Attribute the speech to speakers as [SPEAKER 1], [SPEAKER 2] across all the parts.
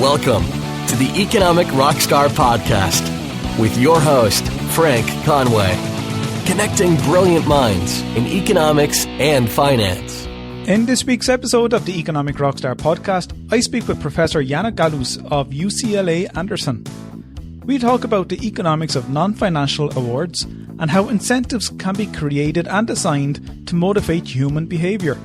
[SPEAKER 1] Welcome to the Economic Rockstar Podcast with your host, Frank Conway, connecting brilliant minds in economics and finance.
[SPEAKER 2] In this week's episode of the Economic Rockstar Podcast, I speak with Professor Jana Gallus of UCLA Anderson. We talk about the economics of non-financial awards and how incentives can be created and designed to motivate human behaviour.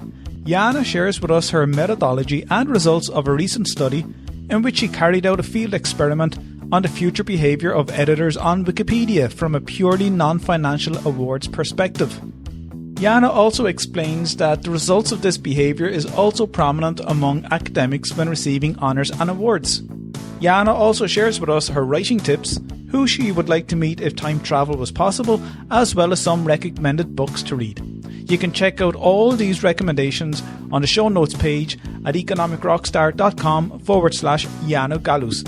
[SPEAKER 2] Jana shares with us her methodology and results of a recent study in which she carried out a field experiment on the future behaviour of editors on Wikipedia from a purely non-financial awards perspective. Jana also explains that the results of this behaviour is also prominent among academics when receiving honours and awards. Jana also shares with us her writing tips, who she would like to meet if time travel was possible, as well as some recommended books to read. You can check out all these recommendations on the show notes page at economicrockstar.com/Jana Gallus.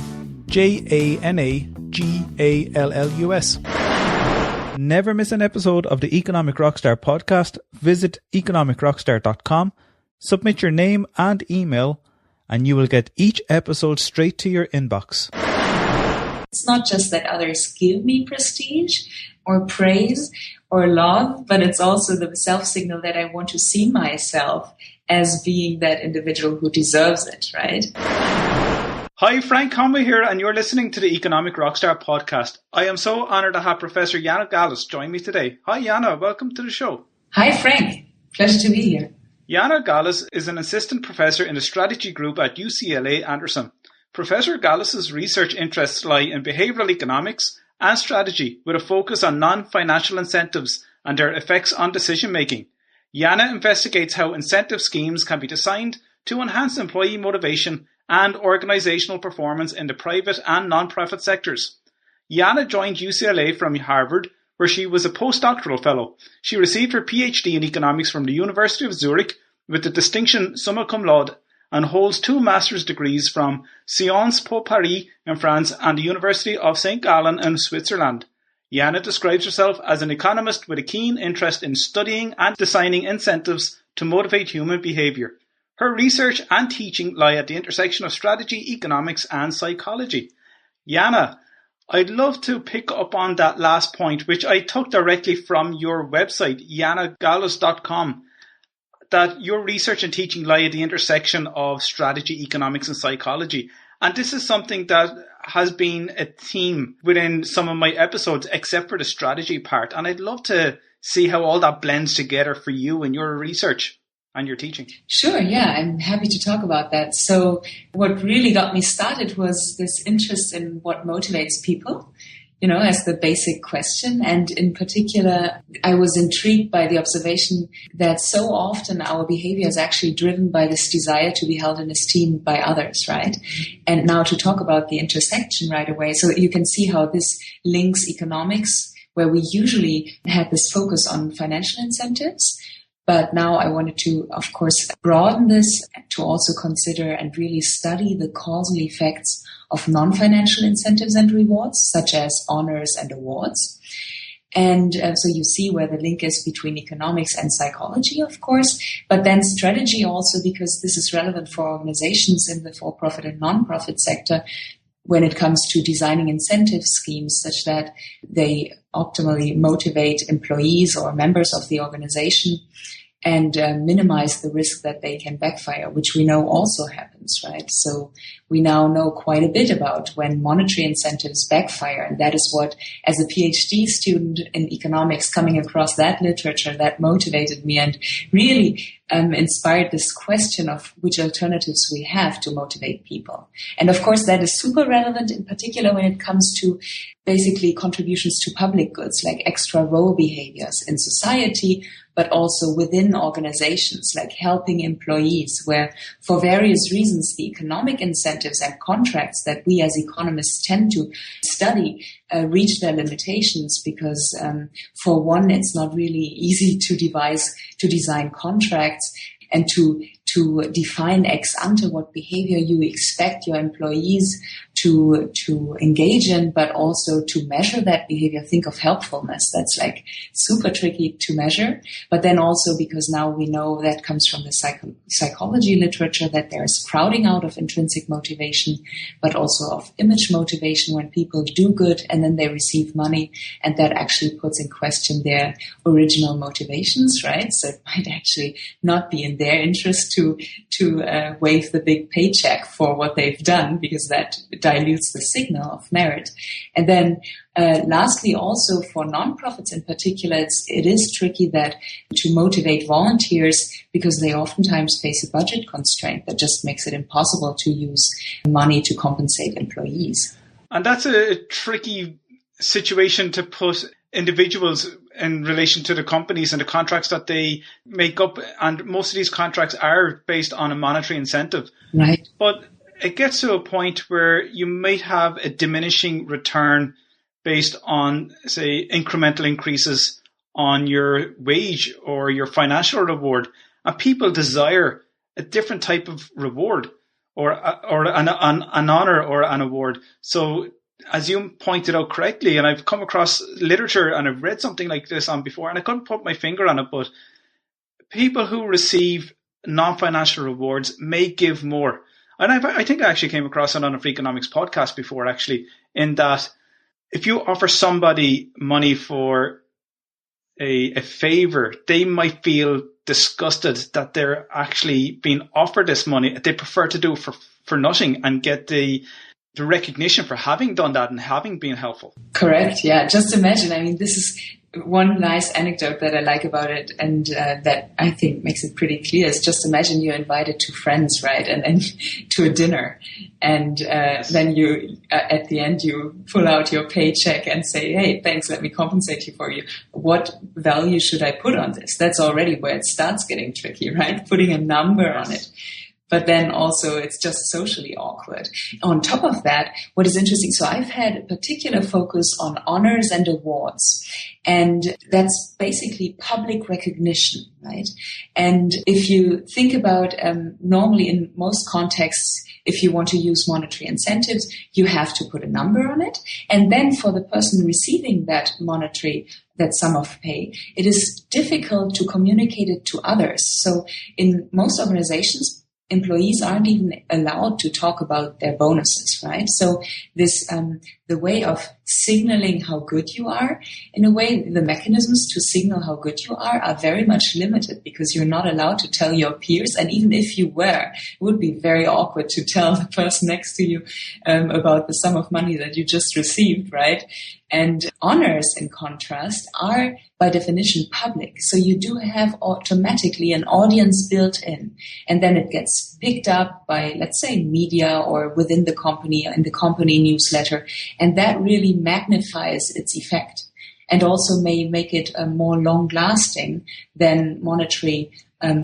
[SPEAKER 2] JanaGallus. Never miss an episode of the Economic Rockstar podcast. Visit economicrockstar.com, submit your name and email, and you will get each episode straight to your inbox.
[SPEAKER 3] It's not just that others give me prestige or praise or love, but it's also the self-signal that I want to see myself as being that individual who deserves it, right?
[SPEAKER 2] Hi, Frank Conway here, and you're listening to the Economic Rockstar podcast. I am so honoured to have Professor Jana Gallus join me today. Hi, Jana. Welcome to the show.
[SPEAKER 3] Hi, Frank. Pleasure to be here.
[SPEAKER 2] Jana Gallus is an assistant professor in the strategy group at UCLA Anderson. Professor Gallus's research interests lie in behavioural economics and strategy with a focus on non-financial incentives and their effects on decision-making. Jana investigates how incentive schemes can be designed to enhance employee motivation and organisational performance in the private and non-profit sectors. Jana joined UCLA from Harvard, where she was a postdoctoral fellow. She received her Ph.D. in economics from the University of Zurich with the distinction summa cum laude, and holds 2 master's degrees from Sciences Po Paris in France and the University of St. Gallen in Switzerland. Jana describes herself as an economist with a keen interest in studying and designing incentives to motivate human behaviour. Her research and teaching lie at the intersection of strategy, economics and psychology. Jana, I'd love to pick up on that last point, which I took directly from your website, janagallus.com. that your research and teaching lie at the intersection of strategy, economics and psychology. And this is something that has been a theme within some of my episodes, except for the strategy part. And I'd love to see how all that blends together for you in your research and your teaching.
[SPEAKER 3] Sure, yeah, I'm happy to talk about that. So what really got me started was this interest in what motivates people, as the basic question. And in particular, I was intrigued by the observation that so often our behavior is actually driven by this desire to be held in esteem by others, right? And now to talk about the intersection right away. So you can see how this links economics, where we usually had this focus on financial incentives. But now I wanted to, of course, broaden this to also consider and really study the causal effects of non-financial incentives and rewards, such as honors and awards. And so you see where the link is between economics and psychology, of course, but then strategy also, because this is relevant for organizations in the for-profit and non-profit sector when it comes to designing incentive schemes such that they optimally motivate employees or members of the organization and minimize the risk that they can backfire, which we know also happens, right? So we now know quite a bit about when monetary incentives backfire, and that is what, as a PhD student in economics, coming across that literature, that motivated me and really inspired this question of which alternatives we have to motivate people. And of course, that is super relevant, in particular when it comes to basically contributions to public goods, like extra role behaviors in society, but also within organizations, like helping employees, where for various reasons the economic incentives and contracts that we as economists tend to study reach their limitations because, for one, it's not really easy to design contracts and to define ex ante what behavior you expect your employees to engage in, but also to measure that behavior. Think of helpfulness. That's like super tricky to measure. But then also because now we know that comes from the psychology literature that there's crowding out of intrinsic motivation, but also of image motivation when people do good and then they receive money, and that actually puts in question their original motivations, right? So it might actually not be in their interest to waive the big paycheck for what they've done, because that dilutes the signal of merit. And then lastly, also for nonprofits in particular, it is tricky that to motivate volunteers, because they oftentimes face a budget constraint that just makes it impossible to use money to compensate employees.
[SPEAKER 2] And that's a tricky situation to put individuals in relation to the companies and the contracts that they make up. And most of these contracts are based on a monetary incentive.
[SPEAKER 3] Right.
[SPEAKER 2] But it gets to a point where you might have a diminishing return based on, say, incremental increases on your wage or your financial reward. And people desire a different type of reward or an honor or an award. So as you pointed out correctly, and I've come across literature and I've read something like this on before, and I couldn't put my finger on it, but people who receive non-financial rewards may give more. And I think I actually came across it on a Free Economics podcast before, actually, in that if you offer somebody money for a favor, they might feel disgusted that they're actually being offered this money. They prefer to do it for nothing and get the recognition for having done that and having been helpful.
[SPEAKER 3] Correct. Yeah. Just imagine. I mean, this is one nice anecdote that I like about it, and that I think makes it pretty clear, is just imagine you're invited to friends, right? And then to a dinner, and then you, at the end, you pull out your paycheck and say, hey, thanks, let me compensate you for you. What value should I put on this? That's already where it starts getting tricky, right? Putting a number on it. But then also it's just socially awkward. On top of that, what is interesting, so I've had a particular focus on honors and awards, and that's basically public recognition, right? And if you think about normally in most contexts, if you want to use monetary incentives, you have to put a number on it. And then for the person receiving that sum of pay, it is difficult to communicate it to others. So in most organizations, employees aren't even allowed to talk about their bonuses, right? So this, the way of signaling how good you are, in a way, the mechanisms to signal how good you are very much limited, because you're not allowed to tell your peers. And even if you were, it would be very awkward to tell the person next to you about the sum of money that you just received, right? And honors, in contrast, are by definition public. So you do have automatically an audience built in. And then it gets picked up by, let's say, media or within the company, in the company newsletter. And that really magnifies its effect, and also may make it more long-lasting than monetary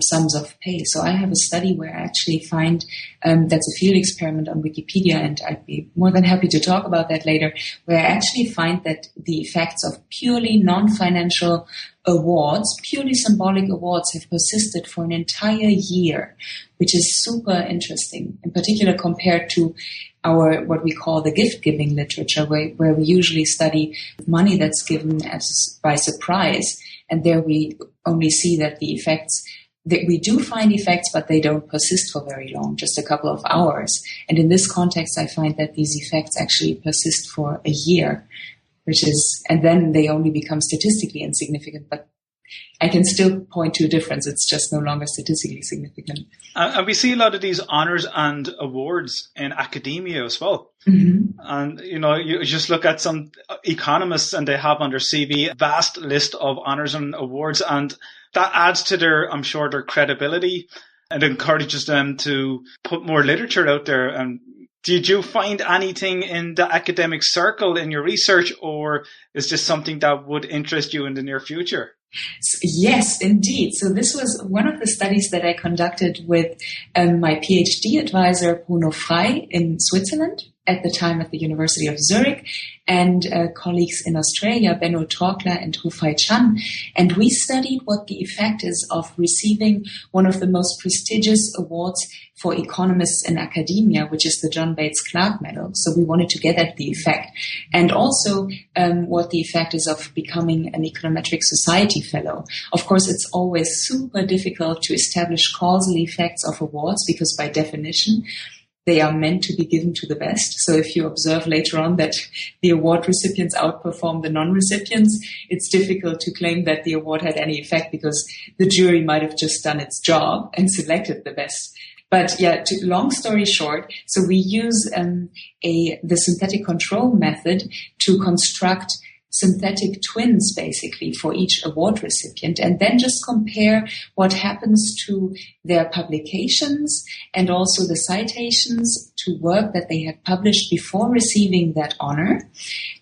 [SPEAKER 3] sums of pay. So I have a study where I actually find, that's a field experiment on Wikipedia, and I'd be more than happy to talk about that later, where I actually find that the effects of purely non-financial awards, purely symbolic awards, have persisted for an entire year, which is super interesting, in particular compared to our, what we call the gift-giving literature, where we usually study money that's given by surprise. And there we only see that the effects, that we do find effects, but they don't persist for very long, just a couple of hours. And in this context, I find that these effects actually persist for a year, and then they only become statistically insignificant, but I can still point to a difference. It's just no longer statistically significant.
[SPEAKER 2] And we see a lot of these honors and awards in academia as well.
[SPEAKER 3] Mm-hmm.
[SPEAKER 2] And, you just look at some economists and they have on their CV a vast list of honors and awards, and that adds to I'm sure, their credibility, and encourages them to put more literature out there. And did you find anything in the academic circle in your research, or is this something that would interest you in the near future?
[SPEAKER 3] Yes, indeed. So this was one of the studies that I conducted with my Ph.D. advisor, Bruno Frey, in Switzerland. at the time at the University of Zurich, and colleagues in Australia, Benno Torkler and Rufai Chan. And we studied what the effect is of receiving one of the most prestigious awards for economists in academia, which is the John Bates Clark Medal. So we wanted to get at the effect. And also what the effect is of becoming an Econometric Society Fellow. Of course, it's always super difficult to establish causal effects of awards because by definition, they are meant to be given to the best. So if you observe later on that the award recipients outperform the non-recipients, it's difficult to claim that the award had any effect because the jury might have just done its job and selected the best. But yeah, long story short, so we use the synthetic control method to construct synthetic twins basically for each award recipient and then just compare what happens to their publications and also the citations to work that they had published before receiving that honor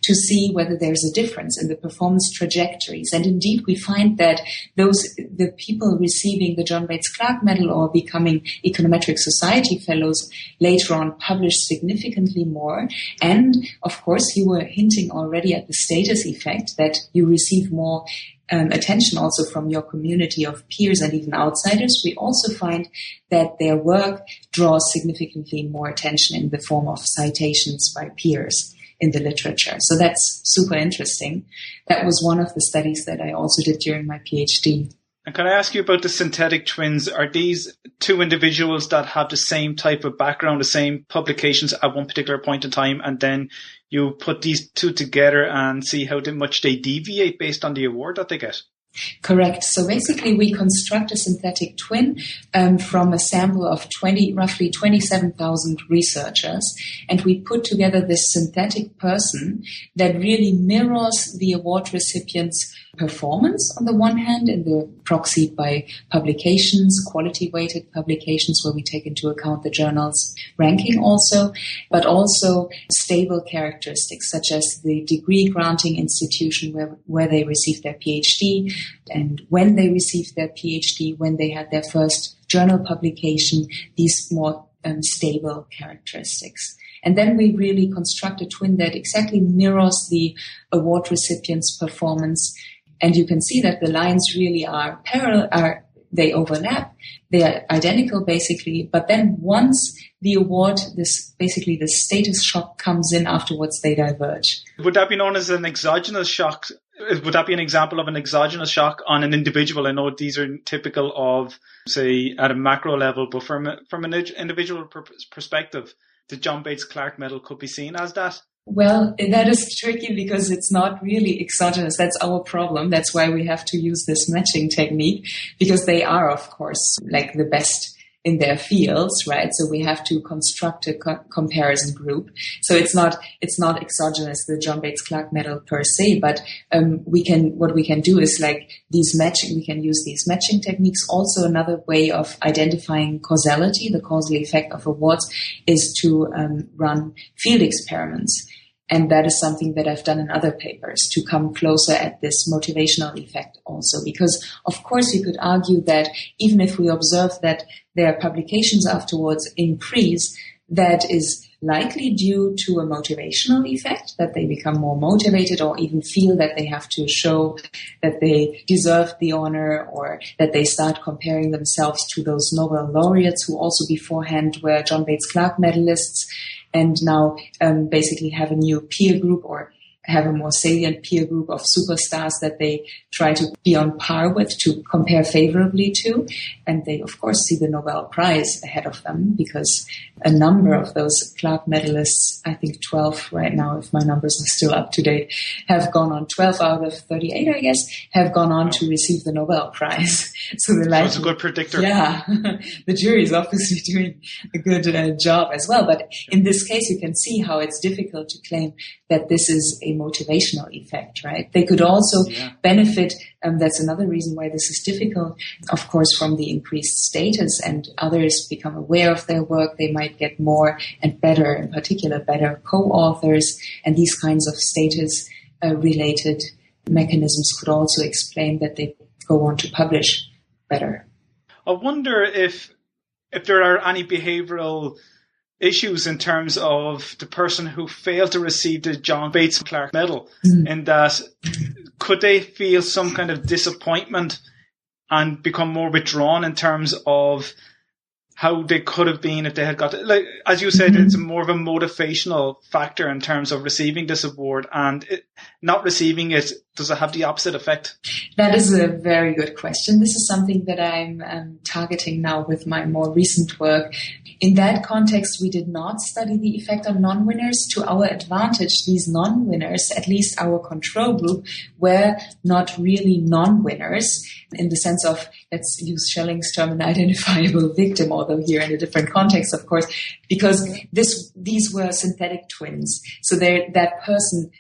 [SPEAKER 3] to see whether there's a difference in the performance trajectories. And indeed, we find that the people receiving the John Bates Clark Medal or becoming Econometric Society Fellows later on published significantly more. And of course, you were hinting already at the status effect that you receive more attention also from your community of peers and even outsiders. We also find that their work draws significantly more attention in the form of citations by peers in the literature. So that's super interesting. That was one of the studies that I also did during my PhD.
[SPEAKER 2] And can I ask you about the synthetic twins? Are these two individuals that have the same type of background, the same publications at one particular point in time, and then you put these two together and see how much they deviate based on the award that they get?
[SPEAKER 3] Correct. So basically, we construct a synthetic twin from a sample of roughly 27,000 researchers, and we put together this synthetic person that really mirrors the award recipient's performance on the one hand, in the proxied by publications, quality-weighted publications where we take into account the journal's ranking also, but also stable characteristics such as the degree granting institution where they received their PhD and when they received their PhD, when they had their first journal publication, these more stable characteristics. And then we really construct a twin that exactly mirrors the award recipient's performance. And you can see that the lines really are parallel, they overlap, they are identical basically, but then once the award, basically the status shock comes in afterwards, they diverge.
[SPEAKER 2] Would that be known as an exogenous shock? Would that be an example of an exogenous shock on an individual? I know these are typical of, say, at a macro level, but from an individual perspective, the John Bates Clark Medal could be seen as that?
[SPEAKER 3] Well, that is tricky because it's not really exogenous. That's our problem. That's why we have to use this matching technique, because they are, of course, like the best in their fields, right? So we have to construct a comparison group. So it's not exogenous, the John Bates Clark Medal per se, but what we can do is like we can use these matching techniques. Also, another way of identifying causality, the causal effect of awards, is to run field experiments. And that is something that I've done in other papers to come closer at this motivational effect also. Because, of course, you could argue that even if we observe that their publications afterwards increase, that is likely due to a motivational effect, that they become more motivated or even feel that they have to show that they deserve the honor, or that they start comparing themselves to those Nobel laureates who also beforehand were John Bates Clark medalists, and now basically have a new peer group or have a more salient peer group of superstars that they try to be on par with, to compare favorably to. And they, of course, see the Nobel Prize ahead of them, because a number of those Clark medalists, I think 12 right now, if my numbers are still up to date, have gone on, 12 out of 38, I guess, have gone on to receive the Nobel Prize. So that's
[SPEAKER 2] a good predictor.
[SPEAKER 3] Yeah, the jury is obviously doing a good job as well. But in this case, you can see how it's difficult to claim that this is a motivational effect, right? They could also benefit, that's another reason why this is difficult, of course, from the increased status, and others become aware of their work. They might get more and better, in particular, better co-authors, and these kinds of status-related mechanisms could also explain that they go on to publish better.
[SPEAKER 2] I wonder if there are any behavioral issues in terms of the person who failed to receive the John Bates Clark Medal, in that could they feel some kind of disappointment and become more withdrawn in terms of how they could have been if they had got it? Like, as you said, it's more of a motivational factor in terms of receiving this award, and not receiving it, does it have the opposite effect?
[SPEAKER 3] That is a very good question. This is something that I'm targeting now with my more recent work. In that context, we did not study the effect on non-winners. To our advantage, these non-winners, at least our control group, were not really non-winners in the sense of, let's use Schelling's term, an identifiable victim, although here in a different context, of course, because these were synthetic twins. So that person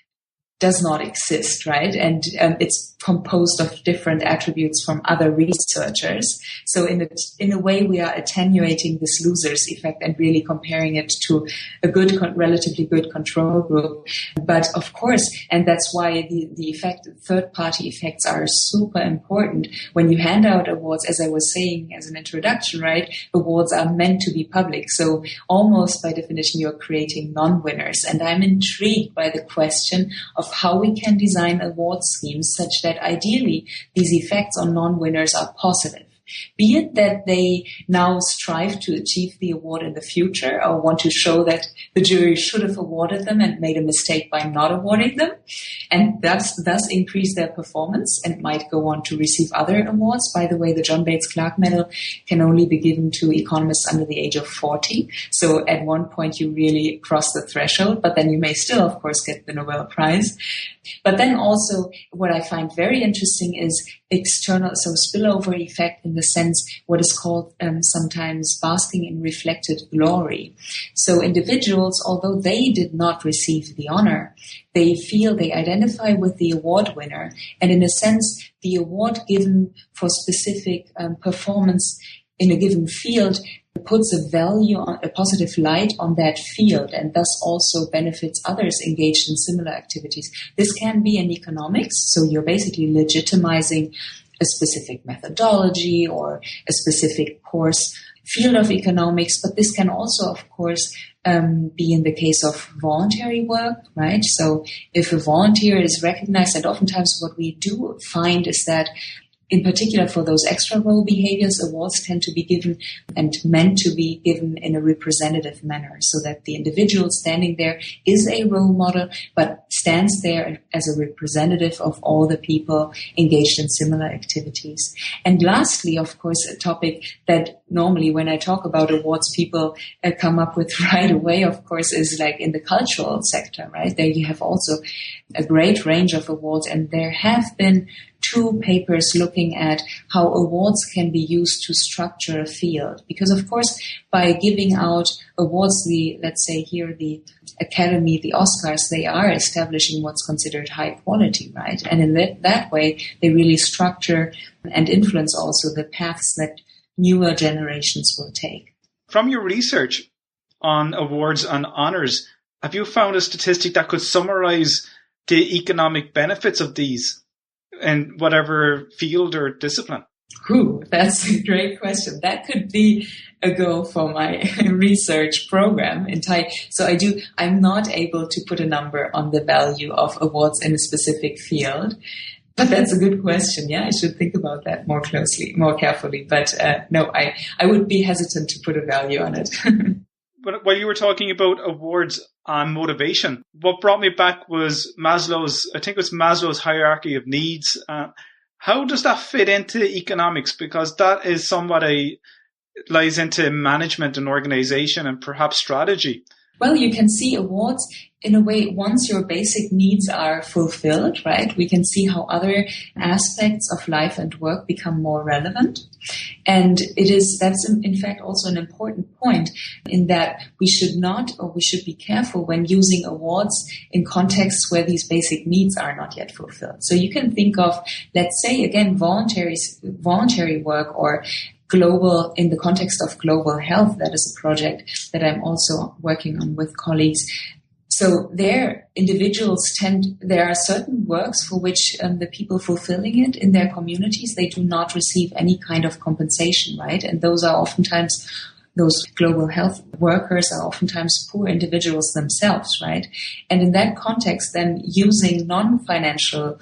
[SPEAKER 3] does not exist, right? And it's composed of different attributes from other researchers. So in a way, we are attenuating this loser's effect and really comparing it to a relatively good control group. But of course, and that's why the third-party effects are super important. When you hand out awards, as I was saying as an introduction, right? Awards are meant to be public. So almost by definition, you're creating non-winners. And I'm intrigued by the question of how we can design award schemes such that ideally these effects on non-winners are positive. Be it that they now strive to achieve the award in the future or want to show that the jury should have awarded them and made a mistake by not awarding them, and thus increase their performance and might go on to receive other awards. By the way, the John Bates Clark Medal can only be given to economists under the age of 40. So at one point you really cross the threshold, but then you may still, of course, get the Nobel Prize. But then also what I find very interesting is external, so spillover effect in the sense what is called sometimes basking in reflected glory. So individuals, although they did not receive the honor, they feel they identify with the award winner, and in a sense the award given for specific performance in a given field puts a value, on a positive light on that field, and thus also benefits others engaged in similar activities. This can be in economics, so you're basically legitimizing a specific methodology or a specific course field of economics, but this can also, of course, be in the case of voluntary work, right? So if a volunteer is recognized, and oftentimes what we do find is that in particular for those extra role behaviors, awards tend to be given and meant to be given in a representative manner so that the individual standing there is a role model, but stands there as a representative of all the people engaged in similar activities. And lastly, of course, a topic that normally when I talk about awards, people come up with right away, of course, is like in the cultural sector, right? There you have also a great range of awards, and there have been 2 papers looking at how awards can be used to structure a field. Because, of course, by giving out awards, let's say here, the Academy, the Oscars, they are establishing what's considered high quality, right? And in that way, they really structure and influence also the paths that newer generations will take.
[SPEAKER 2] From your research on awards and honors, have you found a statistic that could summarize the economic benefits of these in whatever field or discipline?
[SPEAKER 3] Ooh, that's a great question. That could be a goal for my research program in Thai. So I'm not able to put a number on the value of awards in a specific field. But that's a good question. Yeah, I should think about that more carefully. But no, I would be hesitant to put a value on it.
[SPEAKER 2] But while you were talking about awards and motivation, what brought me back was Maslow's hierarchy of needs. How does that fit into economics? Because that is somewhat lies into management and organization and perhaps strategy.
[SPEAKER 3] Well, you can see awards in a way, once your basic needs are fulfilled, right? We can see how other aspects of life and work become more relevant. And that's in fact also an important point in that we should be careful when using awards in contexts where these basic needs are not yet fulfilled. So you can think of, let's say again, voluntary work or global, in the context of global health. That is a project that I'm also working on with colleagues. So there are certain works for which the people fulfilling it in their communities, they do not receive any kind of compensation, right? And those are oftentimes those global health workers are oftentimes poor individuals themselves, right? And in that context, then using non-financial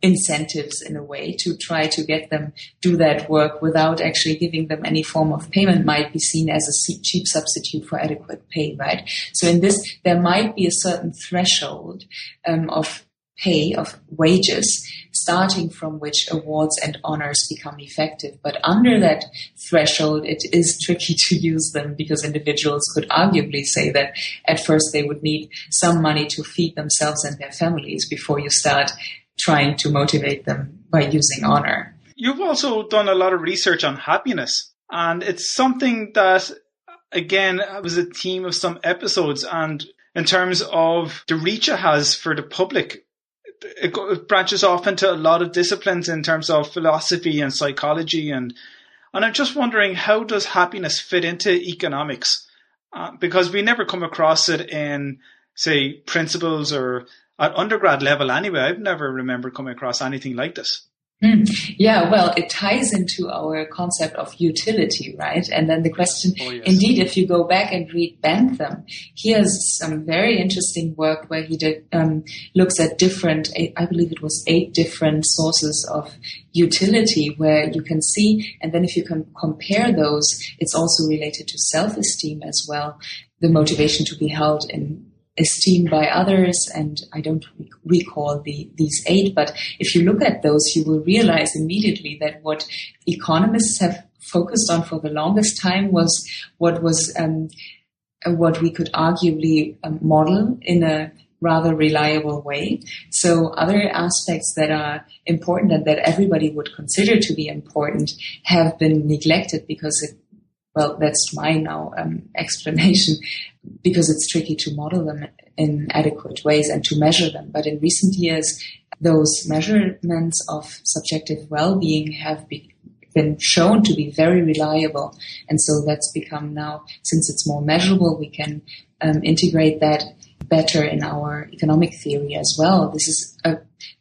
[SPEAKER 3] incentives in a way to try to get them do that work without actually giving them any form of payment might be seen as a cheap substitute for adequate pay, right? So in this, there might be a certain threshold of pay, of wages, starting from which awards and honors become effective. But under that threshold, it is tricky to use them because individuals could arguably say that at first they would need some money to feed themselves and their families before you start trying to motivate them by using honor.
[SPEAKER 2] You've also done a lot of research on happiness, and it's something that, again, was a theme of some episodes. And in terms of the reach it has for the public, it branches off into a lot of disciplines in terms of philosophy and psychology. And I'm just wondering, how does happiness fit into economics? Because we never come across it in, say, principles or at undergrad level anyway. I've never remembered coming across anything like this.
[SPEAKER 3] Yeah, well, it ties into our concept of utility, right? And then the question,
[SPEAKER 2] yes.
[SPEAKER 3] Indeed, if you go back and read Bentham, he has some very interesting work where he looks at different, I believe it was 8 different sources of utility where you can see, and then if you can compare those, it's also related to self-esteem as well, the motivation to be held in esteem by others, and I don't recall these 8, but if you look at those, you will realize immediately that what economists have focused on for the longest time was what we could arguably model in a rather reliable way. So other aspects that are important and that everybody would consider to be important have been neglected because that's my now explanation, because it's tricky to model them in adequate ways and to measure them. But in recent years, those measurements of subjective well-being have been shown to be very reliable. And so that's become now, since it's more measurable, we can integrate that better in our economic theory as well. This is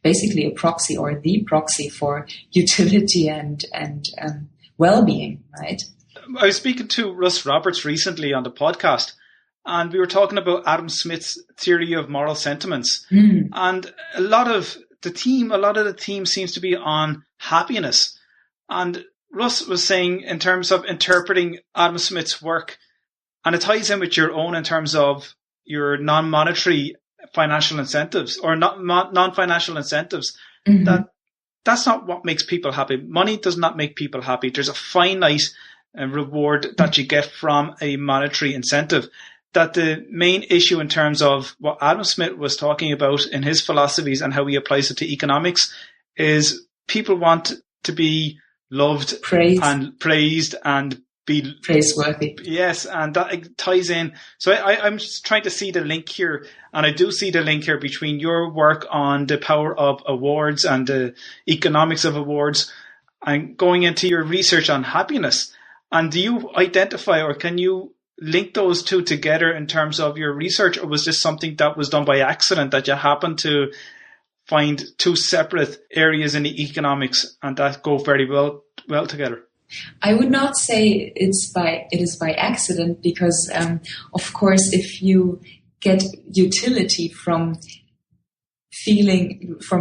[SPEAKER 3] basically a proxy or the proxy for utility and well-being, right?
[SPEAKER 2] I was speaking to Russ Roberts recently on the podcast, and we were talking about Adam Smith's theory of moral sentiments. And a lot of the theme seems to be on happiness. And Russ was saying, in terms of interpreting Adam Smith's work, and it ties in with your own in terms of your non-monetary financial incentives or non-financial incentives, that's not what makes people happy. Money does not make people happy. There's a finite reward that you get from a monetary incentive. That the main issue in terms of what Adam Smith was talking about in his philosophies and how he applies it to economics is people want to be loved, praised and be
[SPEAKER 3] praiseworthy.
[SPEAKER 2] Yes, and that ties in. So I'm just trying to see the link here, and I do see the link here between your work on the power of awards and the economics of awards and going into your research on happiness. And do you identify, or can you link those two together in terms of your research, or was this something that was done by accident, that you happened to find two separate areas in the economics and that go very well together?
[SPEAKER 3] I would not say it is by accident, because of course, if you get utility from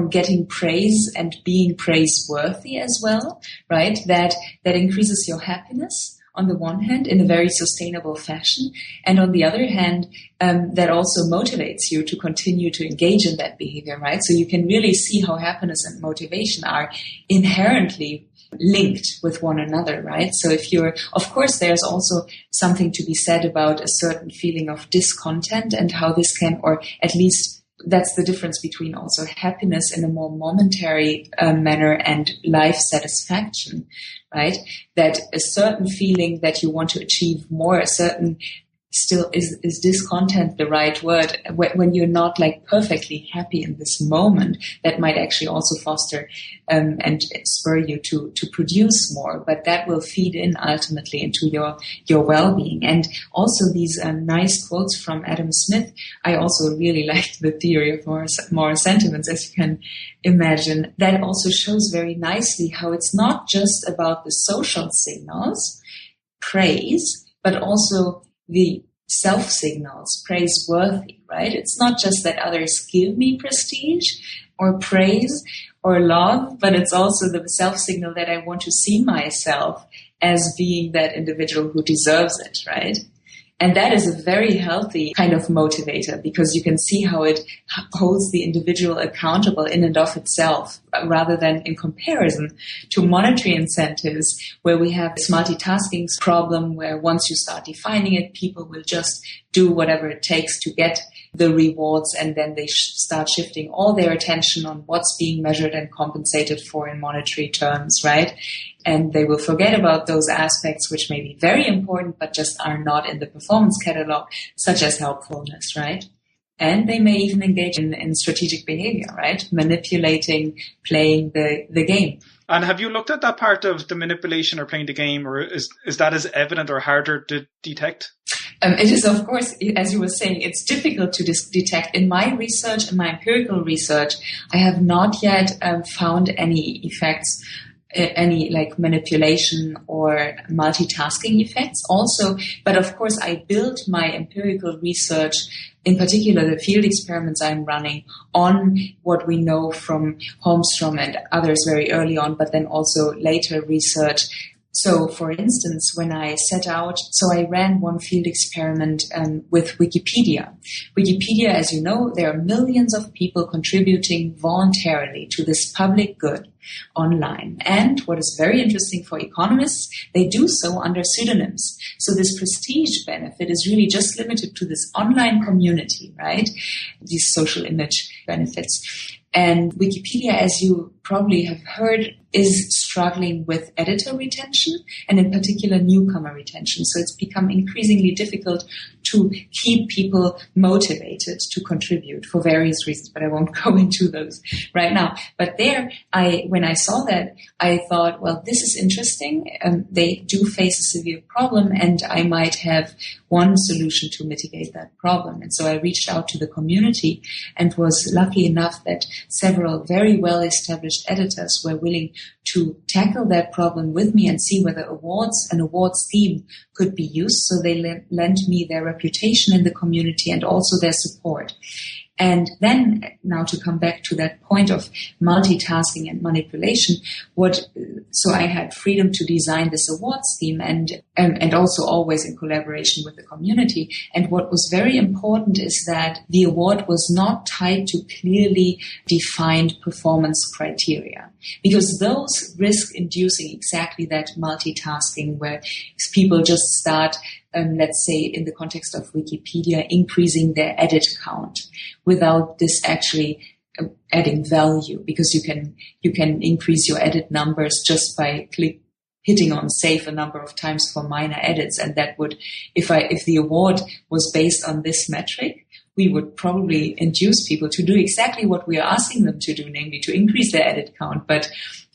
[SPEAKER 3] getting praise and being praiseworthy as well, right? That increases your happiness on the one hand in a very sustainable fashion, and on the other hand, that also motivates you to continue to engage in that behavior, right? So you can really see how happiness and motivation are inherently linked with one another, right? So of course, there's also something to be said about a certain feeling of discontent and how this can, or at least that's the difference between also happiness in a more momentary manner and life satisfaction, right? That a certain feeling that you want to achieve more, a certain still is discontent the right word? When you're not like perfectly happy in this moment, that might actually also foster and spur you to produce more, but that will feed in ultimately into your well-being. And also these nice quotes from Adam Smith. I also really like the theory of moral sentiments, as you can imagine. That also shows very nicely how it's not just about the social signals, praise, but also the self-signals, praiseworthy, right? It's not just that others give me prestige or praise or love, but it's also the self-signal that I want to see myself as being that individual who deserves it, right? And that is a very healthy kind of motivator, because you can see how it holds the individual accountable in and of itself, rather than in comparison to monetary incentives, where we have this multitasking problem where once you start defining it, people will just do whatever it takes to get the rewards, and then they start shifting all their attention on what's being measured and compensated for in monetary terms, right? And they will forget about those aspects which may be very important but just are not in the performance catalog, such as helpfulness, right? And they may even engage in strategic behavior, right? Manipulating, playing the game.
[SPEAKER 2] And have you looked at that part of the manipulation or playing the game, or is that as evident or harder to detect?
[SPEAKER 3] It is, of course, as you were saying, it's difficult to detect. In my research, in my empirical research, I have not yet found any effects, any like manipulation or multitasking effects also. But of course, I built my empirical research, in particular the field experiments I'm running, on what we know from Holmstrom and others very early on, but then also later research. So, for instance, when I set out, I ran one field experiment with Wikipedia. Wikipedia, as you know, there are millions of people contributing voluntarily to this public good online. And what is very interesting for economists, they do so under pseudonyms. So this prestige benefit is really just limited to this online community, right? These social image benefits. And Wikipedia, as you probably have heard, is struggling with editor retention and in particular newcomer retention. So it's become increasingly difficult to keep people motivated to contribute for various reasons, but I won't go into those right now. But there, when I saw that, I thought, well, this is interesting. They do face a severe problem, and I might have one solution to mitigate that problem. And so I reached out to the community and was lucky enough that several very well-established editors were willing to tackle that problem with me and see whether an awards theme could be used. So they lent me their reputation in the community and also their support. And then, now to come back to that point of multitasking and manipulation, so I had freedom to design this awards theme and also always in collaboration with the community. And what was very important is that the award was not tied to clearly defined performance criteria, because those risk inducing exactly that multitasking where people just start, let's say in the context of Wikipedia, increasing their edit count without this actually adding value, because you can increase your edit numbers just by hitting on save a number of times for minor edits. And that would, if the award was based on this metric, we would probably induce people to do exactly what we are asking them to do, namely to increase their edit count. But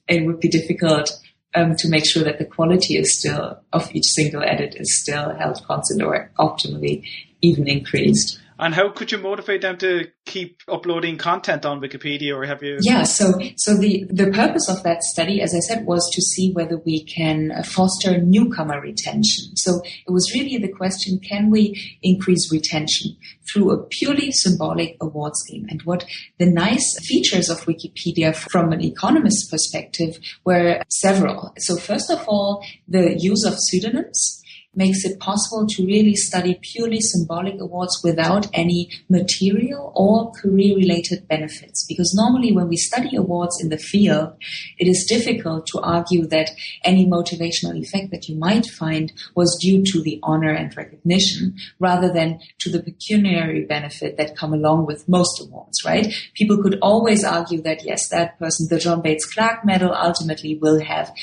[SPEAKER 3] it would be difficult to make sure that the quality is still of each single edit is still held constant or optimally even increased.
[SPEAKER 2] And how could you motivate them to keep uploading content on Wikipedia, or have you?
[SPEAKER 3] Yeah, so the purpose of that study, as I said, was to see whether we can foster newcomer retention. So it was really the question, can we increase retention through a purely symbolic award scheme? And what the nice features of Wikipedia from an economist perspective were several. So first of all, the use of pseudonyms makes it possible to really study purely symbolic awards without any material or career-related benefits. Because normally when we study awards in the field, it is difficult to argue that any motivational effect that you might find was due to the honor and recognition, rather than to the pecuniary benefit that come along with most awards, right? People could always argue that, yes, that person, the John Bates Clark Medal, ultimately will have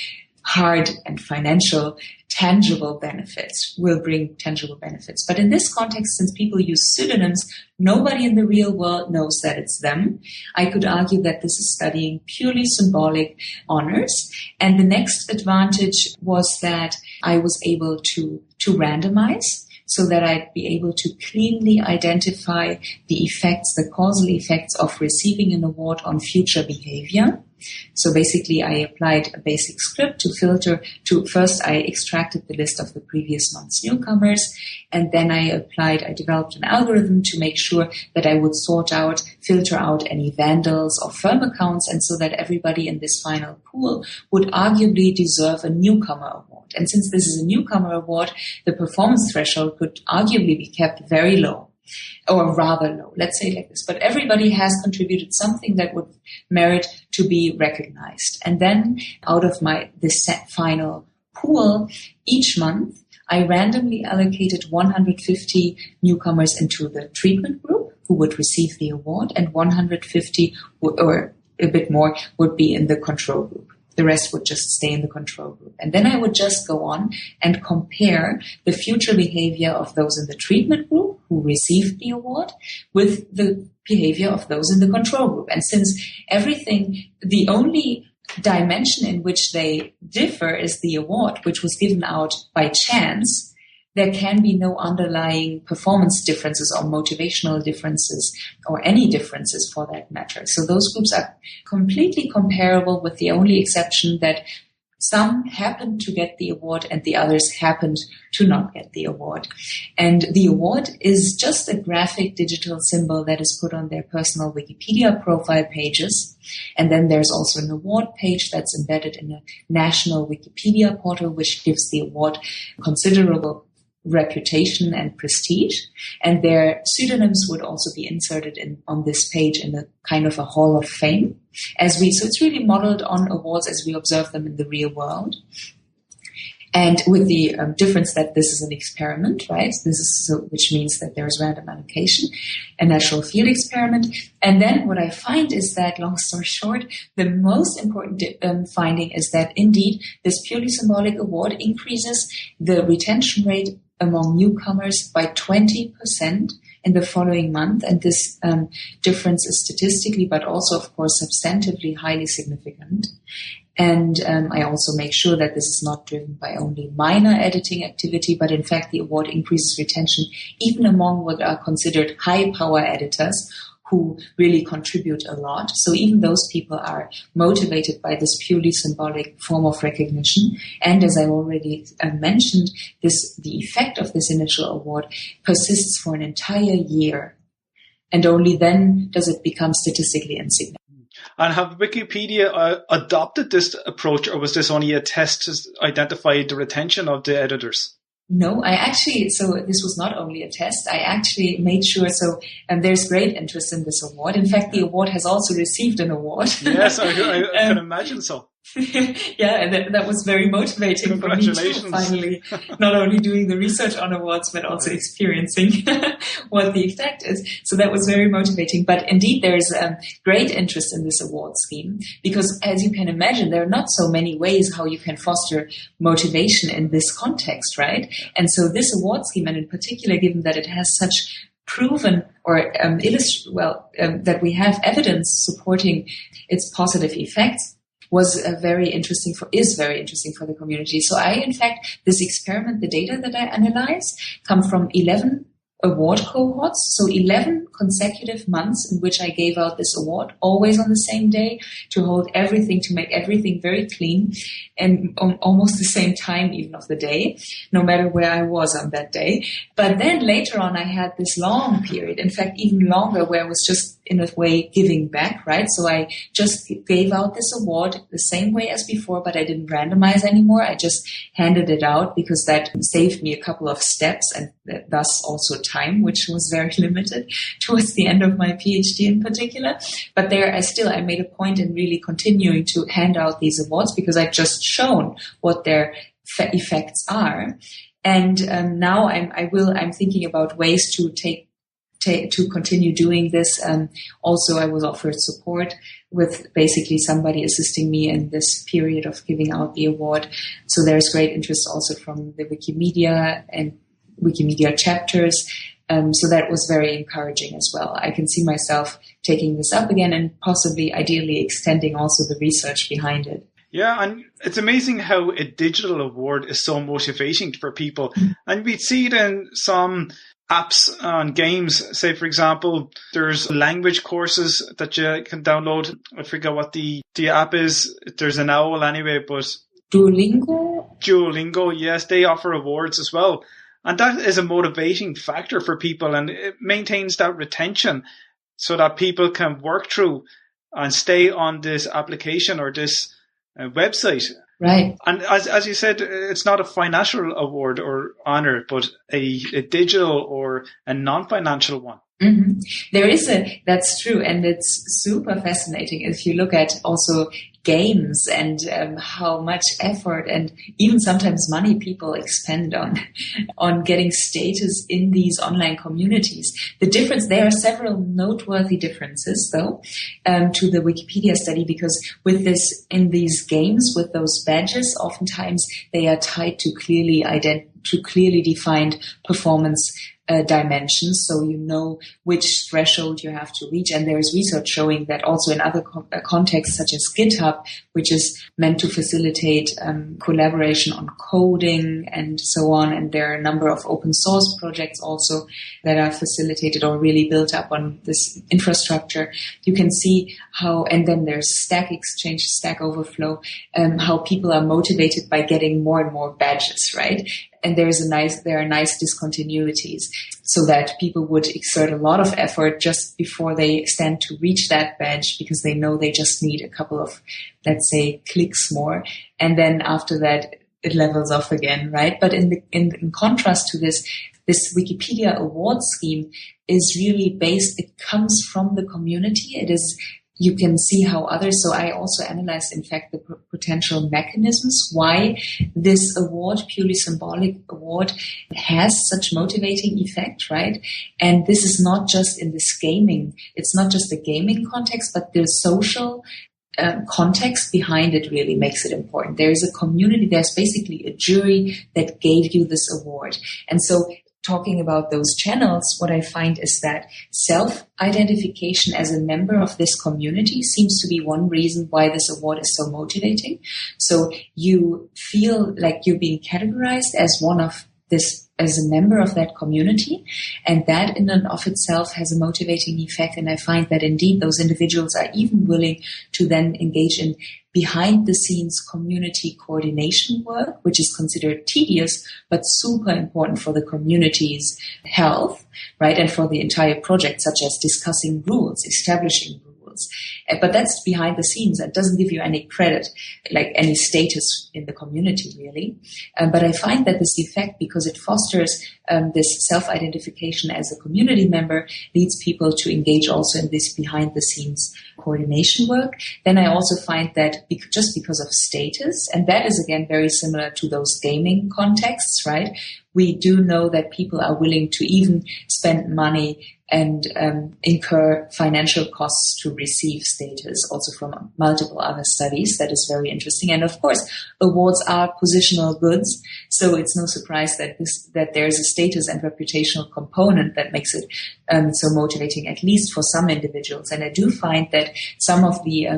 [SPEAKER 3] hard and financial tangible benefits, will bring tangible benefits. But in this context, since people use pseudonyms, nobody in the real world knows that it's them. I could argue that this is studying purely symbolic honors. And the next advantage was that I was able to randomize, so that I'd be able to cleanly identify the effects, the causal effects of receiving an award on future behavior. So basically, I applied a basic script to filter to first I extracted the list of the previous month's newcomers, and then I developed an algorithm to make sure that I would filter out any vandals or firm accounts, and so that everybody in this final pool would arguably deserve a newcomer award. And since this is a newcomer award, the performance threshold could arguably be kept very low. Or rather low, let's say it like this. But everybody has contributed something that would merit to be recognized. And then out of this final pool, each month, I randomly allocated 150 newcomers into the treatment group who would receive the award, and 150 or a bit more would be in the control group. The rest would just stay in the control group. And then I would just go on and compare the future behavior of those in the treatment group who received the award with the behavior of those in the control group. And since the only dimension in which they differ is the award, which was given out by chance, there can be no underlying performance differences or motivational differences or any differences for that matter. So those groups are completely comparable, with the only exception that some happened to get the award and the others happened to not get the award. And the award is just a graphic digital symbol that is put on their personal Wikipedia profile pages. And then there's also an award page that's embedded in a national Wikipedia portal, which gives the award considerable reputation and prestige, and their pseudonyms would also be inserted on this page in a kind of a hall of fame. So it's really modeled on awards as we observe them in the real world. And with the difference that this is an experiment, right? Which means that there is random allocation, a natural field experiment. And then what I find is that, long story short, the most important finding is that indeed this purely symbolic award increases the retention rate among newcomers by 20% in the following month. And this difference is statistically, but also, of course, substantively highly significant. And I also make sure that this is not driven by only minor editing activity, but in fact the award increases retention even among what are considered high-power editors who really contribute a lot. So even those people are motivated by this purely symbolic form of recognition. And as I already mentioned, the effect of this initial award persists for an entire year. And only then does it become statistically insignificant.
[SPEAKER 2] And have Wikipedia adopted this approach, or was this only a test to identify the retention of the editors?
[SPEAKER 3] No, so this was not only a test. I actually made sure, there's great interest in this award. In fact, the award has also received an award.
[SPEAKER 2] Yes, I can imagine so.
[SPEAKER 3] Yeah, and that was very motivating for me too, finally, not only doing the research on awards, but also experiencing what the effect is. So that was very motivating. But indeed, there's great interest in this award scheme because, as you can imagine, there are not so many ways how you can foster motivation in this context, right? And so this award scheme, and in particular, given that it has such proven or that we have evidence supporting its positive effects, is very interesting for the community. So this experiment, the data that I analyzed come from 11 award cohorts, so 11 consecutive months in which I gave out this award, always on the same day, to make everything very clean, and almost the same time even of the day, no matter where I was on that day. But then later on, I had this long period, in fact, even longer, where I was just in a way giving back, right? So I just gave out this award the same way as before, but I didn't randomize anymore. I just handed it out because that saved me a couple of steps and thus also time, which was very limited towards the end of my PhD in particular. But there I made a point in really continuing to hand out these awards because I'd just shown what their effects are. And now I'm thinking about ways to continue doing this. Also, I was offered support with basically somebody assisting me in this period of giving out the award. So there's great interest also from the Wikimedia and Wikimedia chapters. So that was very encouraging as well. I can see myself taking this up again and possibly, ideally, extending also the research behind it.
[SPEAKER 2] Yeah, and it's amazing how a digital award is so motivating for people. And we see it in some apps on games. Say, for example, there's language courses that you can download. I forget what the app is. There's an owl anyway, but Duolingo, yes, they offer awards as well. And that is a motivating factor for people, and it maintains that retention so that people can work through and stay on this application or this website.
[SPEAKER 3] Right.
[SPEAKER 2] And as you said, it's not a financial award or honor, but a digital or a non-financial one.
[SPEAKER 3] Mm-hmm. That's true. And it's super fascinating if you look at also games and how much effort and even sometimes money people expend on getting status in these online communities. The difference, there are several noteworthy differences though, to the Wikipedia study, because with this, in these games with those badges, oftentimes they are tied to clearly defined performance dimensions, so you know which threshold you have to reach. And there is research showing that also in other contexts, such as GitHub, which is meant to facilitate collaboration on coding and so on. And there are a number of open source projects also that are facilitated or really built up on this infrastructure. You can see how, and then there's Stack Exchange, Stack Overflow, how people are motivated by getting more and more badges, right? And there are nice discontinuities, so that people would exert a lot of effort just before they stand to reach that badge, because they know they just need a couple of, let's say, clicks more. And then after that, it levels off again, right? But in contrast to this Wikipedia award scheme is really based, it comes from the community. It is, you can see how others, so I also analyzed, in fact, the potential mechanisms why this award, purely symbolic award, has such motivating effect, right? And this is not just in this gaming, it's not just the gaming context, but the social context behind it really makes it important. There is a community, there's basically a jury that gave you this award. And so talking about those channels, what I find is that self-identification as a member of this community seems to be one reason why this award is so motivating. So you feel like you're being categorized as as a member of that community, and that in and of itself has a motivating effect. And I find that indeed those individuals are even willing to then engage in behind the scenes community coordination work, which is considered tedious, but super important for the community's health, right? And for the entire project, such as discussing rules, establishing rules. But that's behind the scenes. That doesn't give you any credit, like any status in the community, really. But I find that this effect, because it fosters this self-identification as a community member, leads people to engage also in this behind-the-scenes coordination work. Then I also find that just because of status, and that is again very similar to those gaming contexts, right? We do know that people are willing to even spend money and incur financial costs to receive status, also from multiple other studies. That is very interesting. And of course, awards are positional goods, so it's no surprise that there's a status and reputational component that makes it so motivating, at least for some individuals. And I do find that some of the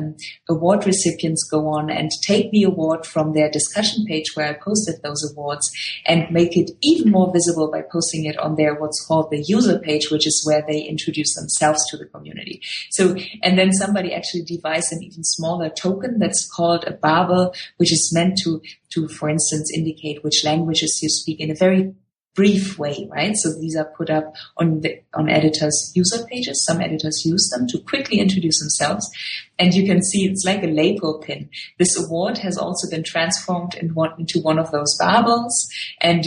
[SPEAKER 3] award recipients go on and take the award from their discussion page where I posted those awards and make it even more visible by posting it on their what's called the user page, which is where they introduce themselves to the community. So, and then somebody actually devised an even smaller token that's called a barbel, which is meant to, for instance, indicate which languages you speak in a very brief way, right? So these are put up on editors' user pages. Some editors use them to quickly introduce themselves. And you can see it's like a label pin. This award has also been transformed into one of those barbels, and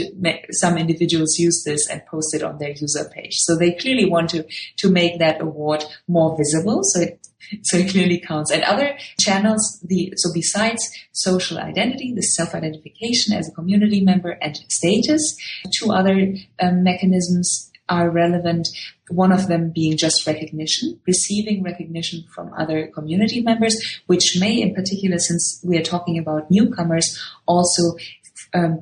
[SPEAKER 3] some individuals use this and post it on their user page. So they clearly want to make that award more visible. So it clearly counts. And other channels, so besides social identity, the self-identification as a community member, and status, two other mechanisms are relevant. One of them being just recognition, receiving recognition from other community members, which may, in particular, since we are talking about newcomers, also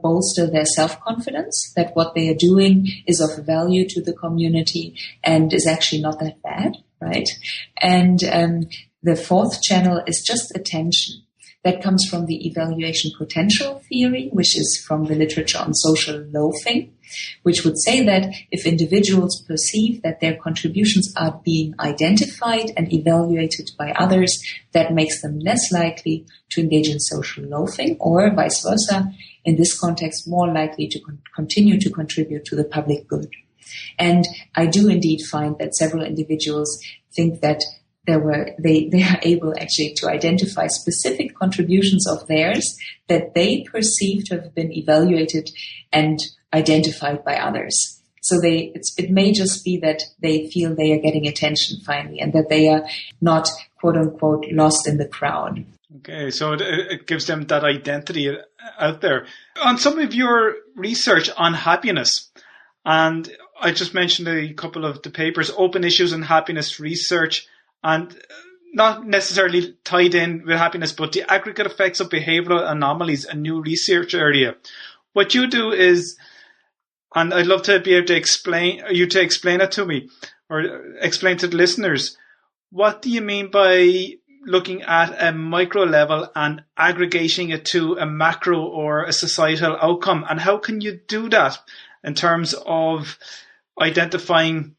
[SPEAKER 3] bolster their self-confidence that what they are doing is of value to the community and is actually not that bad, right? And the fourth channel is just attention. That comes from the evaluation potential theory, which is from the literature on social loafing, which would say that if individuals perceive that their contributions are being identified and evaluated by others, that makes them less likely to engage in social loafing, or vice versa, in this context, more likely to continue to contribute to the public good. And I do indeed find that several individuals think that they are able actually to identify specific contributions of theirs that they perceive to have been evaluated and identified by others. So it may just be that they feel they are getting attention finally, and that they are not, quote unquote, lost in the crowd.
[SPEAKER 2] Okay, so it gives them that identity out there. On some of your research on happiness, and I just mentioned a couple of the papers, Open Issues in Happiness Research, and not necessarily tied in with happiness, but the aggregate effects of behavioral anomalies, a new research area. What you do is, and I'd love to be able to explain it to me, or explain to the listeners, what do you mean by looking at a micro level and aggregating it to a macro or a societal outcome? And how can you do that in terms of identifying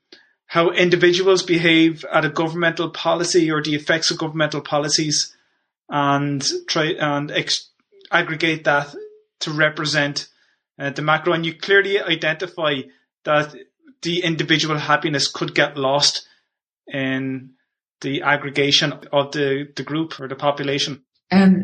[SPEAKER 2] how individuals behave at a governmental policy or the effects of governmental policies, and aggregate that to represent the macro? And you clearly identify that the individual happiness could get lost in the aggregation of the group or the population.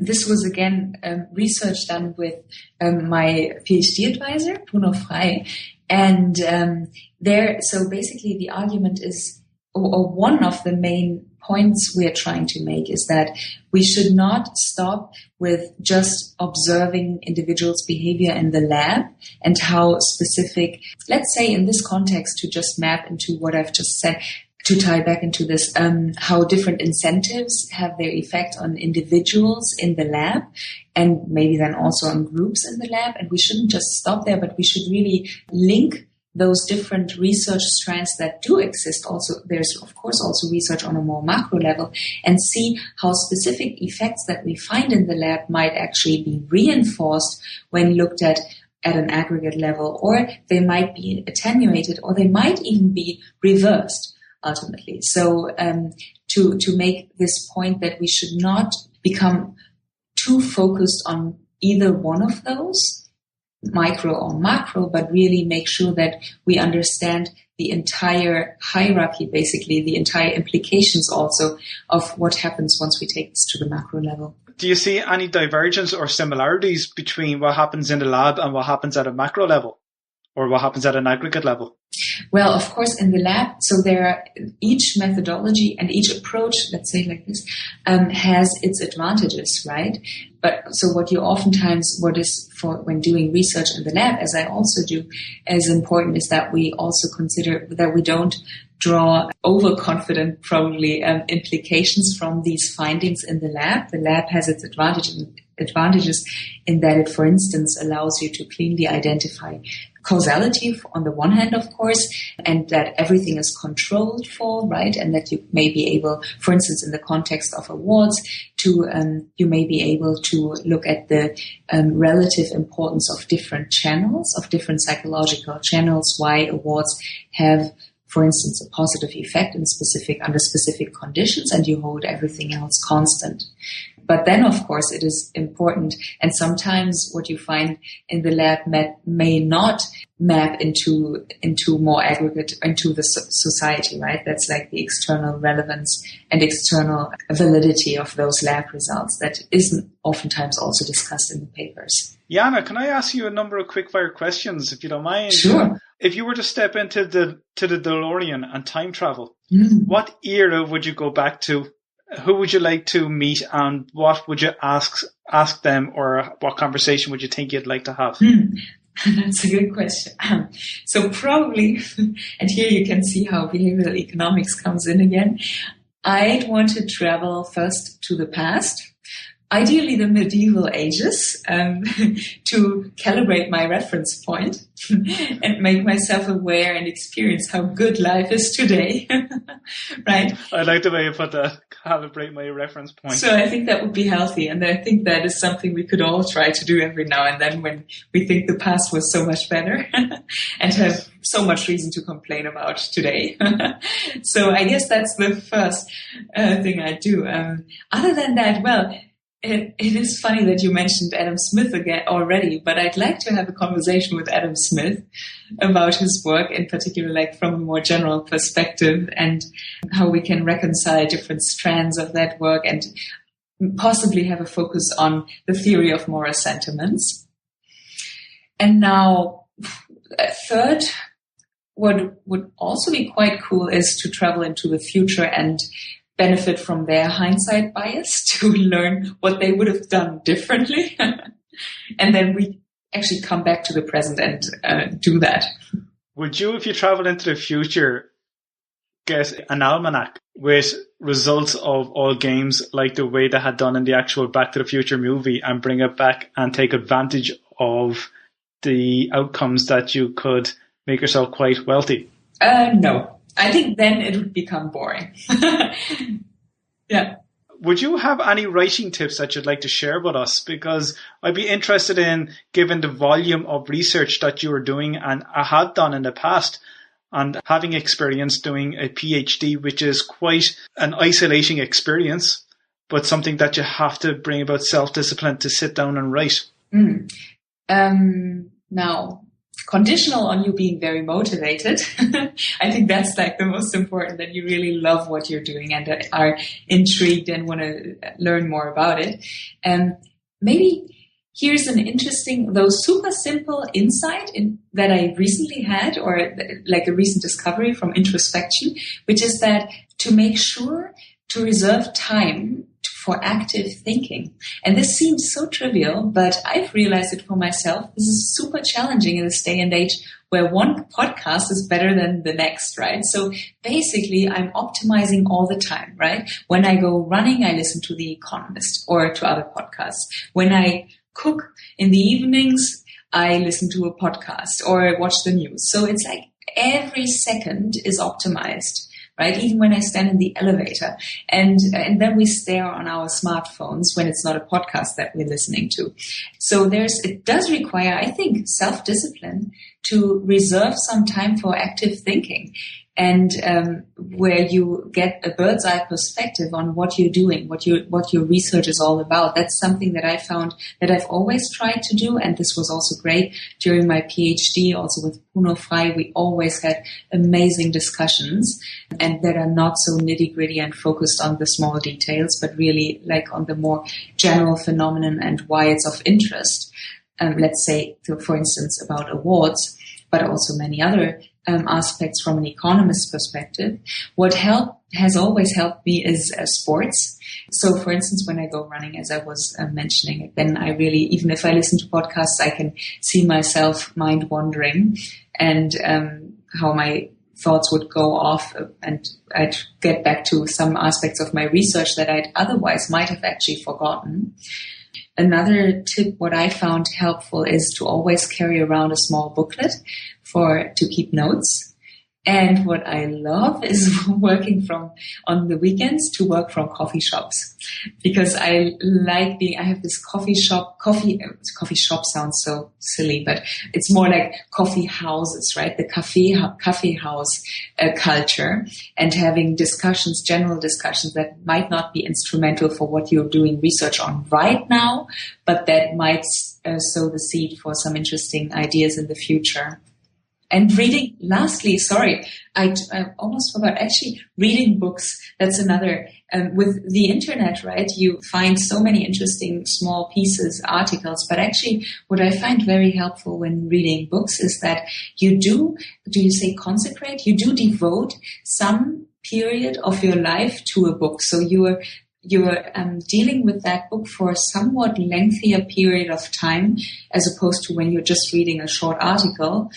[SPEAKER 3] This was, again, research done with my Ph.D. advisor, Bruno Frey. And so basically the argument is, or one of the main points we are trying to make is that we should not stop with just observing individuals' behavior in the lab and how specific, let's say in this context, to just map into what I've just said, to tie back into this, how different incentives have their effect on individuals in the lab, and maybe then also on groups in the lab. And we shouldn't just stop there, but we should really link those different research strands that do exist. Also, there's of course also research on a more macro level, and see how specific effects that we find in the lab might actually be reinforced when looked at an aggregate level, or they might be attenuated, or they might even be reversed ultimately. So to make this point that we should not become too focused on either one of those, micro or macro, but really make sure that we understand the entire hierarchy, basically the entire implications also of what happens once we take this to the macro level.
[SPEAKER 2] Do you see any divergence or similarities between what happens in the lab and what happens at a macro level, or what happens at an aggregate level?
[SPEAKER 3] Well, of course, in the lab, so there are each methodology and each approach, let's say like this, has its advantages, right? But so what is for when doing research in the lab, as I also do, is important is that we also consider that we don't draw overconfident, probably, implications from these findings in the lab. The lab has its advantages in that it, for instance, allows you to cleanly identify causality on the one hand, of course, and that everything is controlled for, right? And that you may be able, for instance, in the context of awards, you may be able to look at the relative importance of different channels, of different psychological channels, why awards have, for instance, a positive effect under specific conditions, and you hold everything else constant. But then, of course, it is important, and sometimes what you find in the lab may not map into more aggregate, into the society, right? That's like the external relevance and external validity of those lab results that isn't oftentimes also discussed in the papers.
[SPEAKER 2] Jana, can I ask you a number of quickfire questions, if you don't mind?
[SPEAKER 3] Sure.
[SPEAKER 2] If you were to step into the DeLorean and time travel, what era would you go back to? Who would you like to meet, and what would you ask them, or what conversation would you think you'd like to have?
[SPEAKER 3] That's a good question. So probably, and here you can see how behavioral economics comes in again, I'd want to travel first to the past. ideally the medieval ages, to calibrate my reference point and make myself aware and experience how good life is today. Right?
[SPEAKER 2] I like the way you put that, calibrate my reference point.
[SPEAKER 3] So I think that would be healthy. And I think that is something we could all try to do every now and then when we think the past was so much better and have so much reason to complain about today. So I guess that's the first thing I do. Other than that, well, it is funny that you mentioned Adam Smith again already, but I'd like to have a conversation with Adam Smith about his work, in particular, like from a more general perspective, and how we can reconcile different strands of that work and possibly have a focus on the theory of moral sentiments. And now, third, what would also be quite cool is to travel into the future and benefit from their hindsight bias to learn what they would have done differently. And then we actually come back to the present and do that.
[SPEAKER 2] Would you, if you traveled into the future, get an almanac with results of all games like the way they had done in the actual Back to the Future movie and bring it back and take advantage of the outcomes that you could make yourself quite wealthy?
[SPEAKER 3] No. I think then it would become boring. Yeah.
[SPEAKER 2] Would you have any writing tips that you'd like to share with us? Because I'd be interested in, given the volume of research that you are doing and I had done in the past, and having experience doing a Ph.D., which is quite an isolating experience, but something that you have to bring about self-discipline to sit down and write.
[SPEAKER 3] Now, conditional on you being very motivated. I think that's like the most important, that you really love what you're doing and are intrigued and want to learn more about it. Maybe here's an interesting, though super simple insight that I recently had, or like a recent discovery from introspection, which is that to make sure to reserve time for active thinking. And this seems so trivial, but I've realized it for myself. This is super challenging in this day and age where one podcast is better than the next, right? So basically, I'm optimizing all the time, right? When I go running, I listen to The Economist or to other podcasts. When I cook in the evenings, I listen to a podcast or watch the news. So it's like every second is optimized, right? Even when I stand in the elevator, and then we stare on our smartphones when it's not a podcast that we're listening to. So it does require, I think, self-discipline to reserve some time for active thinking, and where you get a bird's eye perspective on what you're doing, what your research is all about. That's something that I found that I've always tried to do, and this was also great during my PhD. Also with Bruno Frey, we always had amazing discussions, and that are not so nitty-gritty and focused on the small details, but really like on the more general phenomenon and why it's of interest. Let's say, for instance, about awards, but also many other aspects from an economist's perspective. What has always helped me is sports. So, for instance, when I go running, as I was mentioning it, then I really, even if I listen to podcasts, I can see myself mind wandering and how my thoughts would go off, and I'd get back to some aspects of my research that I'd otherwise might have actually forgotten. Another tip, what I found helpful, is to always carry around a small booklet to keep notes. And what I love is working on the weekends to work from coffee shops, because I like I have this coffee shop sounds so silly, but it's more like coffee houses, right? The cafe house culture, and having general discussions that might not be instrumental for what you're doing research on right now, but that might sow the seed for some interesting ideas in the future. And reading, lastly, I almost forgot, actually reading books. That's another, with the internet, right? You find so many interesting small pieces, articles, but actually what I find very helpful when reading books is that you do you say consecrate? You do devote some period of your life to a book. So you're dealing with that book for a somewhat lengthier period of time, as opposed to when you're just reading a short article,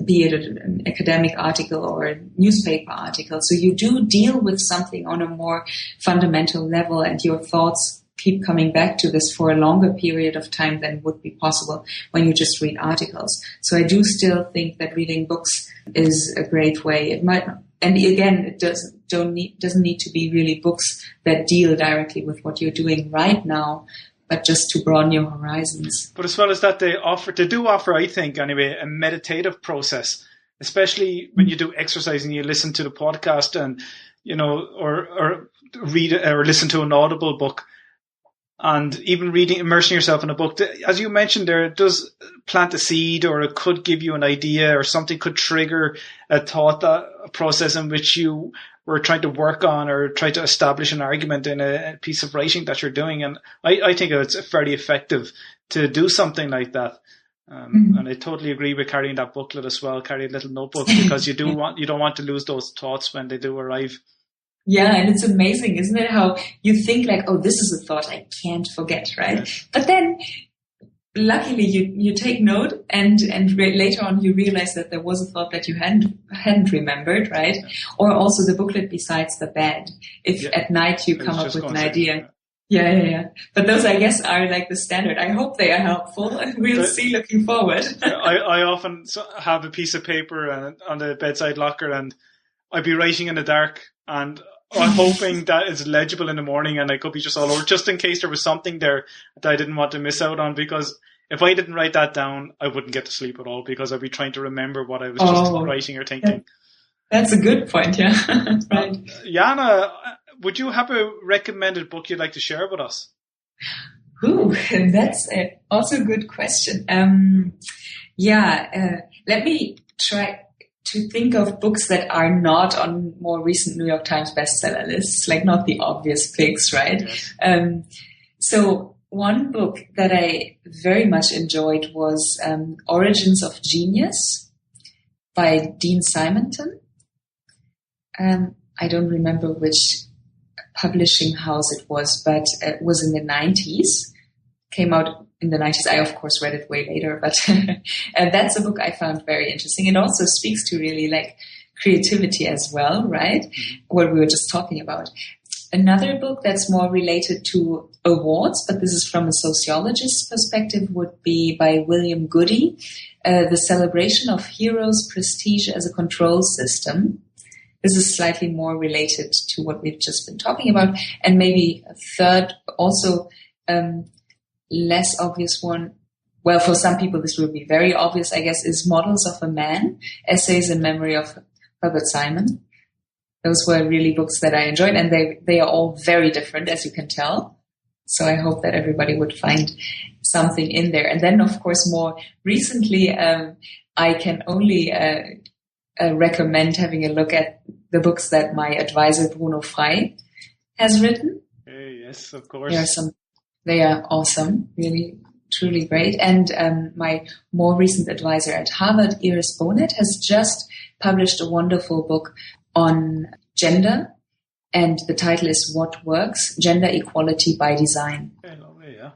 [SPEAKER 3] be it an academic article or a newspaper article. So you do deal with something on a more fundamental level, and your thoughts keep coming back to this for a longer period of time than would be possible when you just read articles. So I do still think that reading books is a great way. It might, and again, it doesn't need to be really books that deal directly with what you're doing right now, but just to broaden your horizons.
[SPEAKER 2] But as well as that, they do offer, I think anyway, a meditative process, especially when you do exercise and you listen to the podcast and, or read or listen to an audible book. And even immersing yourself in a book, as you mentioned there, it does plant a seed, or it could give you an idea, or something could trigger a thought, a process in which you were trying to work on or try to establish an argument in a piece of writing that you're doing. And I think it's fairly effective to do something like that. And I totally agree with carrying that booklet as well, carry a little notebook, because you don't want to lose those thoughts when they do arrive.
[SPEAKER 3] Yeah, and it's amazing, isn't it? How you think like, oh, this is a thought I can't forget, right? Yes. But then, luckily, you take note, and later on you realize that there was a thought that you hadn't remembered, right? Yeah. Or also the booklet besides the bed. If at night you come up with an idea. Yeah. But those, I guess, are like the standard. I hope they are helpful. We'll see looking forward.
[SPEAKER 2] I often have a piece of paper on the bedside locker, and I'd be writing in the dark, and I'm hoping that it's legible in the morning, and I could be just all over, just in case there was something there that I didn't want to miss out on, because if I didn't write that down, I wouldn't get to sleep at all, because I'd be trying to remember what I was just writing or thinking.
[SPEAKER 3] That's a good point, yeah. Right.
[SPEAKER 2] Jana, would you have a recommended book you'd like to share with us?
[SPEAKER 3] Ooh, that's also a good question. Let me try to think of books that are not on more recent New York Times bestseller lists, like not the obvious picks, right? Yes. So one book that I very much enjoyed was Origins of Genius by Dean Simonton. I don't remember which publishing house it was, but it was in the 90s. Came out in the 90s. I, of course, read it way later, but that's a book I found very interesting. It also speaks to really like creativity as well, right? What we were just talking about. Another book that's more related to awards, but this is from a sociologist's perspective, would be by William Goody, The Celebration of Heroes' Prestige as a Control System. This is slightly more related to what we've just been talking about. And maybe a third, also less obvious one, well, for some people this will be very obvious, I guess, is Models of a Man, Essays in Memory of Herbert Simon. Those were really books that I enjoyed, and they are all very different, as you can tell. So I hope that everybody would find something in there. And then, of course, more recently, I can only recommend having a look at the books that my advisor, Bruno Frey, has written.
[SPEAKER 2] Yes, of course.
[SPEAKER 3] They are awesome, really, truly great. And my more recent advisor at Harvard, Iris Bonet, has just published a wonderful book on gender, and the title is What Works? Gender Equality by Design.
[SPEAKER 2] Okay, lovely, yeah.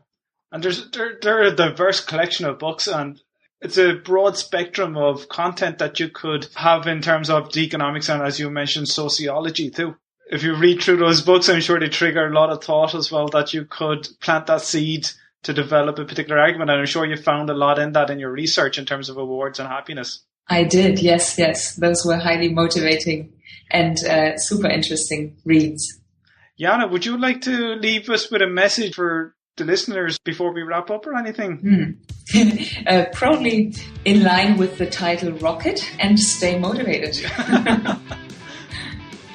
[SPEAKER 2] And there are a diverse collection of books, and it's a broad spectrum of content that you could have in terms of the economics and, as you mentioned, sociology too. If you read through those books, I'm sure they trigger a lot of thought as well, that you could plant that seed to develop a particular argument. And I'm sure you found a lot in that in your research in terms of awards and happiness.
[SPEAKER 3] I did, yes. Those were highly motivating and super interesting reads.
[SPEAKER 2] Jana, would you like to leave us with a message for the listeners before we wrap up or anything?
[SPEAKER 3] Probably in line with the title Rocket, and stay motivated.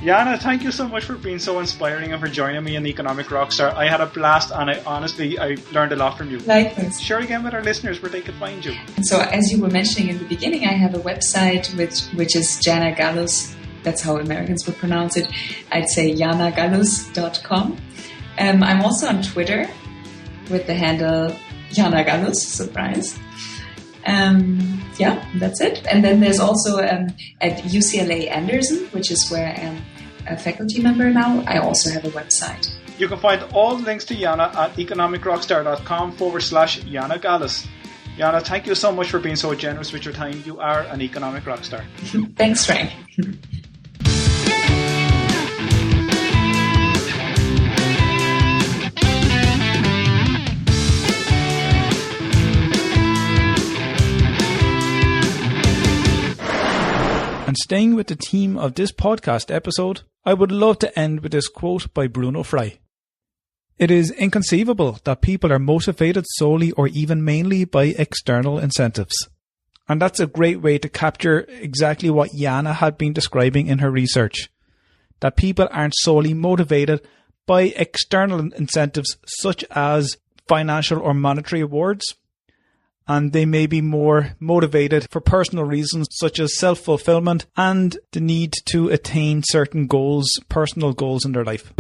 [SPEAKER 2] Jana, thank you so much for being so inspiring and for joining me in Economic Rockstar. I had a blast, and I learned a lot from you.
[SPEAKER 3] Likewise.
[SPEAKER 2] Share again with our listeners where they could find you.
[SPEAKER 3] And so, as you were mentioning in the beginning, I have a website which is Jana Gallus. That's how Americans would pronounce it. I'd say janagallus.com. I'm also on Twitter with the handle Jana Gallus. Surprise. That's it. And then there's also at UCLA Anderson, which is where I am a faculty member now, I also have a website.
[SPEAKER 2] You can find all the links to Jana at economicrockstar.com/Jana Gallus. Jana, thank you so much for being so generous with your time. You are an economic rockstar.
[SPEAKER 3] Thanks, Frank.
[SPEAKER 4] Staying with the theme of this podcast episode, I would love to end with this quote by Bruno Frey. It is inconceivable that people are motivated solely or even mainly by external incentives. And that's a great way to capture exactly what Jana had been describing in her research. That people aren't solely motivated by external incentives such as financial or monetary rewards, and they may be more motivated for personal reasons such as self-fulfillment and the need to attain certain goals, personal goals in their life.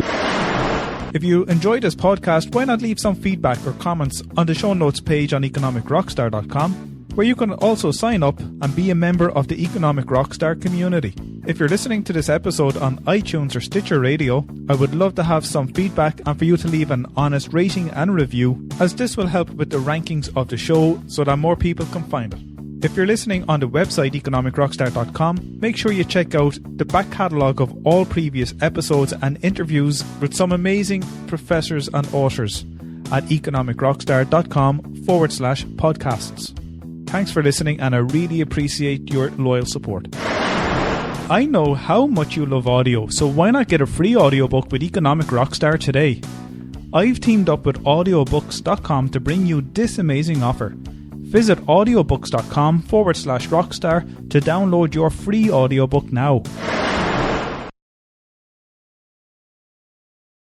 [SPEAKER 4] If you enjoyed this podcast, why not leave some feedback or comments on the show notes page on economicrockstar.com, where you can also sign up and be a member of the Economic Rockstar community. If you're listening to this episode on iTunes or Stitcher Radio, I would love to have some feedback and for you to leave an honest rating and review, as this will help with the rankings of the show so that more people can find it. If you're listening on the website economicrockstar.com, make sure you check out the back catalogue of all previous episodes and interviews with some amazing professors and authors at economicrockstar.com/podcasts. Thanks for listening, and I really appreciate your loyal support. I know how much you love audio, so why not get a free audiobook with Economic Rockstar today? I've teamed up with audiobooks.com to bring you this amazing offer. Visit audiobooks.com/rockstar to download your free audiobook now.